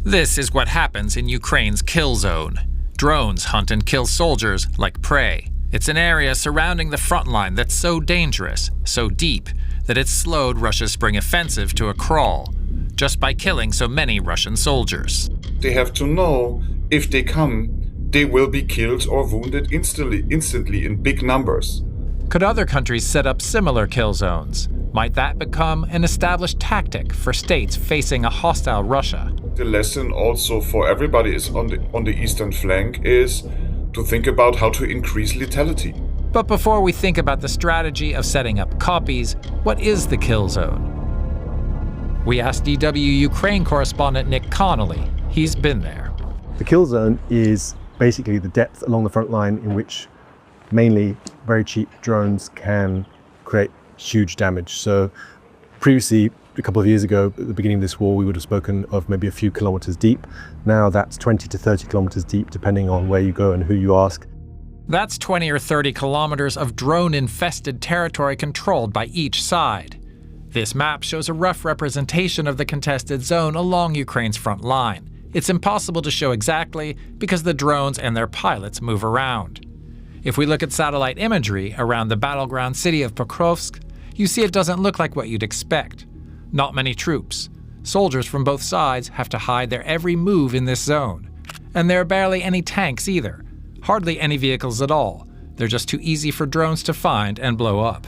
This is what happens in Ukraine's kill zone. Drones hunt and kill soldiers like prey. It's an area surrounding the front line that's so dangerous, so deep, that it's slowed Russia's spring offensive to a crawl, just by killing so many Russian soldiers. They have to know if they come, they will be killed or wounded instantly in big numbers. Could other countries set up similar kill zones? Might that become an established tactic for states facing a hostile Russia? The lesson also for everybody is on the eastern flank is to think about how to increase lethality. But before we think about the strategy of setting up copies, what is the kill zone? We asked DW Ukraine correspondent Nick Connolly. He's been there. The kill zone is basically the depth along the front line in which mainly very cheap drones can create huge damage. So previously, a couple of years ago, at the beginning of this war, we would have spoken of maybe a few kilometers deep. Now that's 20 to 30 kilometers deep, depending on where you go and who you ask. That's 20 or 30 kilometers of drone-infested territory controlled by each side. This map shows a rough representation of the contested zone along Ukraine's front line. It's impossible to show exactly because the drones and their pilots move around. If we look at satellite imagery around the battleground city of Pokrovsk, you see it doesn't look like what you'd expect. Not many troops. Soldiers from both sides have to hide their every move in this zone. And there are barely any tanks either. Hardly any vehicles at all. They're just too easy for drones to find and blow up.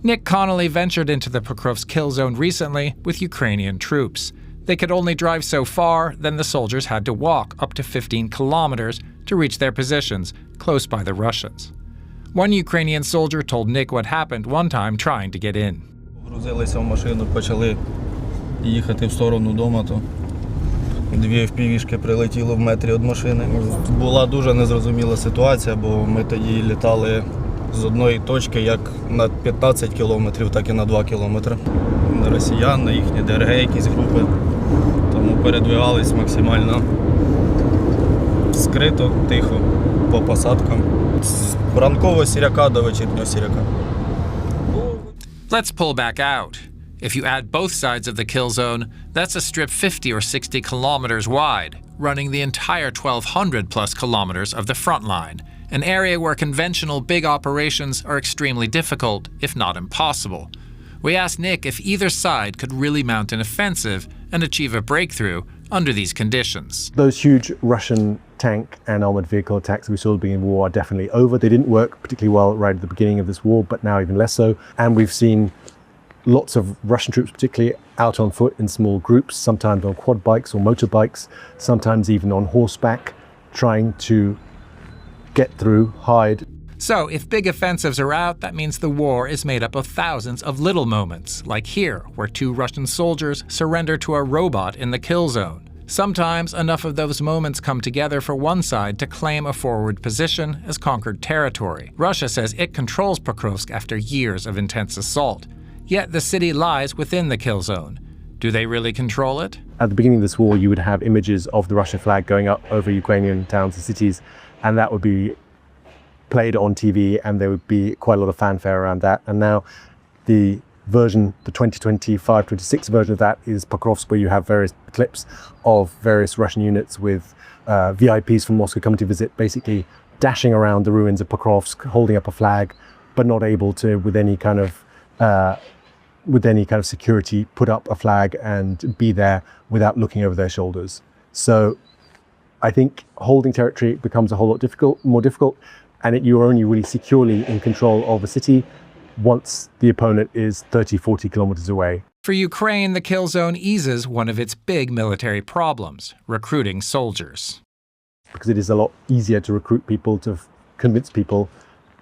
Nick Connolly ventured into the Pokrovsk kill zone recently with Ukrainian troops. They could only drive so far, then the soldiers had to walk up to 15 kilometers to reach their positions, close by the Russians. One Ukrainian soldier told Nick what happened one time trying to get in. Грузилися в машину, почали їхати в сторону дому, то дві FPV-шки прилетіло в метрі від машини. Була дуже незрозуміла ситуація, бо ми тоді літали з одної точки як на 15 кілометрів, так і на 2 кілометри. На росіян, на їхні ДРГ якісь групи. Тому передвигались максимально скрито, тихо, по посадкам. З ранкового сіряка до вечірнього сіряка. Let's pull back out. If you add both sides of the kill zone, that's a strip 50 or 60 kilometers wide, running the entire 1,200 plus kilometers of the front line, an area where conventional big operations are extremely difficult, if not impossible. We asked Nick if either side could really mount an offensive and achieve a breakthrough under these conditions. Those huge Russian tank and armored vehicle attacks we saw at the beginning of the war are definitely over. They didn't work particularly well right at the beginning of this war, but now even less so. And we've seen lots of Russian troops, particularly out on foot in small groups, sometimes on quad bikes or motorbikes, sometimes even on horseback, trying to get through, hide. So if big offensives are out, that means the war is made up of thousands of little moments, like here, where 2 Russian soldiers surrender to a robot in the kill zone. Sometimes enough of those moments come together for one side to claim a forward position as conquered territory. Russia says it controls Pokrovsk after years of intense assault. Yet the city lies within the kill zone. Do they really control it? At the beginning of this war, you would have images of the Russian flag going up over Ukrainian towns and cities, and that would be played on TV, and there would be quite a lot of fanfare around that. And now the 2025-26 version of that is Pokrovsk, where you have various clips of various Russian units with VIPs from Moscow coming to visit, basically dashing around the ruins of Pokrovsk, holding up a flag, but not able to, with any kind of security, put up a flag and be there without looking over their shoulders. So I think holding territory becomes a whole lot more difficult, and you're only really securely in control of a city once the opponent is 30, 40 kilometers away. For Ukraine, the kill zone eases one of its big military problems, recruiting soldiers. Because it is a lot easier to recruit people, to convince people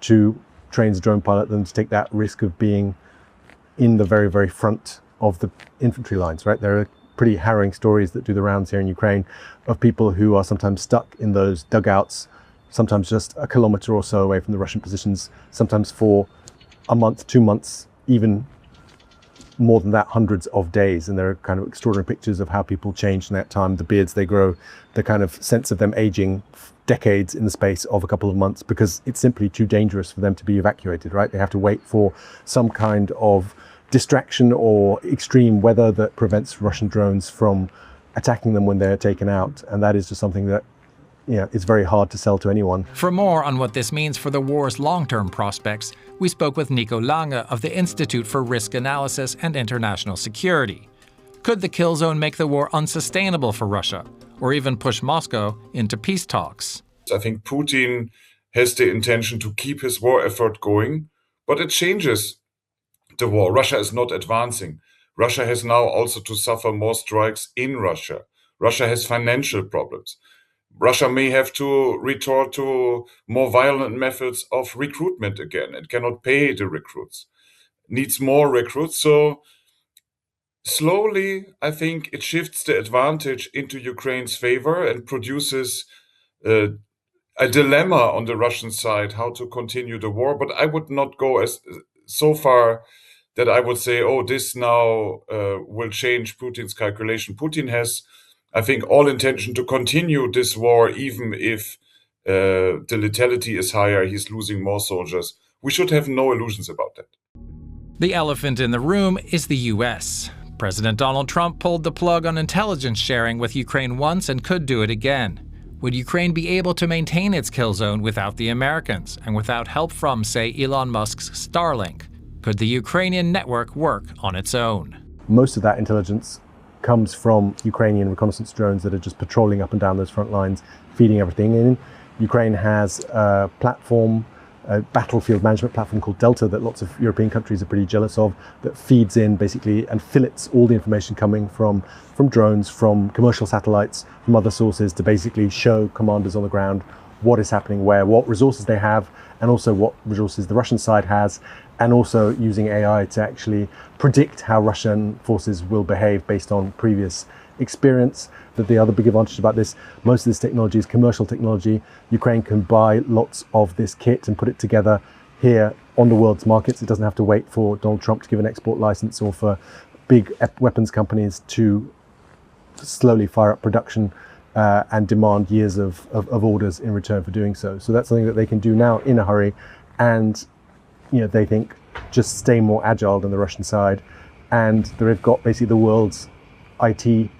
to train as a drone pilot than to take that risk of being in the very, very front of the infantry lines, right? There are pretty harrowing stories that do the rounds here in Ukraine of people who are sometimes stuck in those dugouts, sometimes just a kilometer or so away from the Russian positions, sometimes for a month, 2 months, even more than that, hundreds of days. And there are kind of extraordinary pictures of how people change in that time, the beards they grow, the kind of sense of them aging decades in the space of a couple of months, because it's simply too dangerous for them to be evacuated, right? They have to wait for some kind of distraction or extreme weather that prevents Russian drones from attacking them when they're taken out. And that is just something that, it's very hard to sell to anyone. For more on what this means for the war's long-term prospects, we spoke with Nico Lange of the Institute for Risk Analysis and International Security. Could the kill zone make the war unsustainable for Russia, or even push Moscow into peace talks? I think Putin has the intention to keep his war effort going, but it changes the war. Russia is not advancing. Russia has now also to suffer more strikes in Russia. Russia has financial problems. Russia may have to resort to more violent methods of recruitment again. It cannot pay the recruits. Needs more recruits. So slowly, I think it shifts the advantage into Ukraine's favor and produces a dilemma on the Russian side how to continue the war. But I would not go so far that I would say, oh, this now will change Putin's calculation. Putin has, I think, all intention to continue this war, even if the lethality is higher, he's losing more soldiers. We should have no illusions about that. The elephant in the room is the US. President Donald Trump pulled the plug on intelligence sharing with Ukraine once and could do it again. Would Ukraine be able to maintain its kill zone without the Americans and without help from, say, Elon Musk's Starlink? Could the Ukrainian network work on its own? Most of that intelligence comes from Ukrainian reconnaissance drones that are just patrolling up and down those front lines, feeding everything in. Ukraine has a platform, a battlefield management platform called Delta that lots of European countries are pretty jealous of, that feeds in basically and fillets all the information coming from drones, from commercial satellites, from other sources to basically show commanders on the ground what is happening where, what resources they have, and also what resources the Russian side has, and also using AI to actually predict how Russian forces will behave based on previous experience. That the other big advantage about this, most of this technology is commercial technology. Ukraine can buy lots of this kit and put it together here on the world's markets. It doesn't have to wait for Donald Trump to give an export license or for big weapons companies to slowly fire up production and demand years of orders in return for doing so. So that's something that they can do now in a hurry, and they think just stay more agile than the Russian side. And they've got basically the world's IT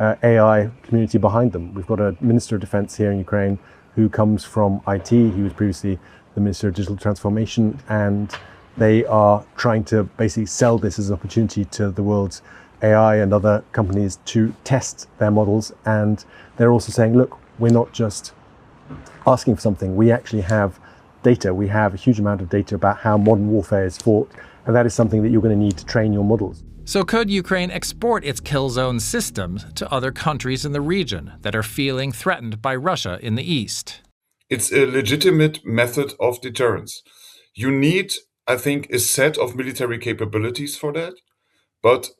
AI community behind them. We've got a Minister of Defense here in Ukraine who comes from IT. He was previously the Minister of Digital Transformation, and they are trying to basically sell this as an opportunity to the world's AI and other companies to test their models. And they're also saying, look, we're not just asking for something. We actually have data. We have a huge amount of data about how modern warfare is fought, and that is something that you're going to need to train your models. So could Ukraine export its kill zone systems to other countries in the region that are feeling threatened by Russia in the east? It's a legitimate method of deterrence. You need, I think, a set of military capabilities for that. But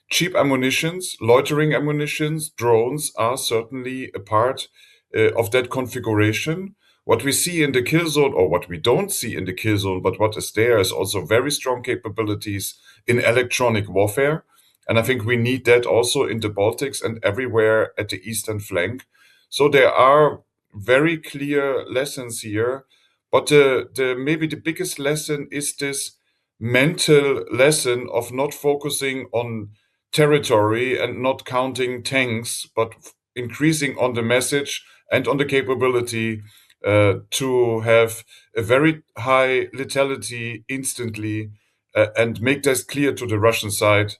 cheap ammunitions, loitering ammunitions, drones are certainly a part of that configuration. What we see in the kill zone, or what we don't see in the kill zone, but what is there, is also very strong capabilities in electronic warfare. And I think we need that also in the Baltics and everywhere at the eastern flank. So there are very clear lessons here. But maybe the biggest lesson is this mental lesson of not focusing on territory and not counting tanks, but increasing on the message and on the capability to have a very high lethality instantly and make that clear to the Russian side.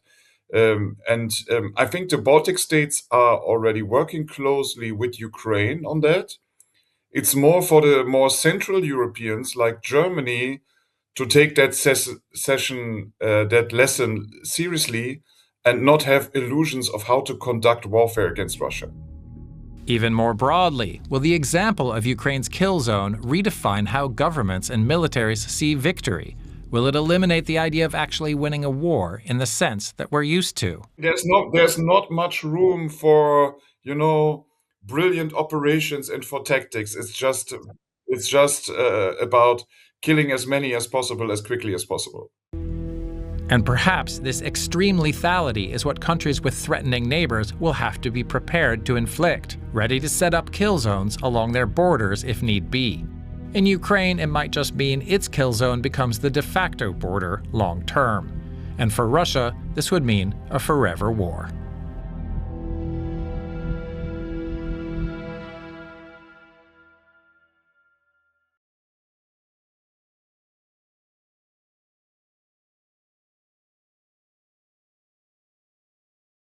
I think the Baltic states are already working closely with Ukraine on that. It's more for the more central Europeans like Germany to take that that lesson seriously and not have illusions of how to conduct warfare against Russia. Even more broadly, will the example of Ukraine's kill zone redefine how governments and militaries see victory? Will it eliminate the idea of actually winning a war in the sense that we're used to? There's not much room for, brilliant operations and for tactics. It's just about killing as many as possible as quickly as possible. And perhaps this extreme lethality is what countries with threatening neighbors will have to be prepared to inflict, ready to set up kill zones along their borders if need be. In Ukraine, it might just mean its kill zone becomes the de facto border long term. And for Russia, this would mean a forever war.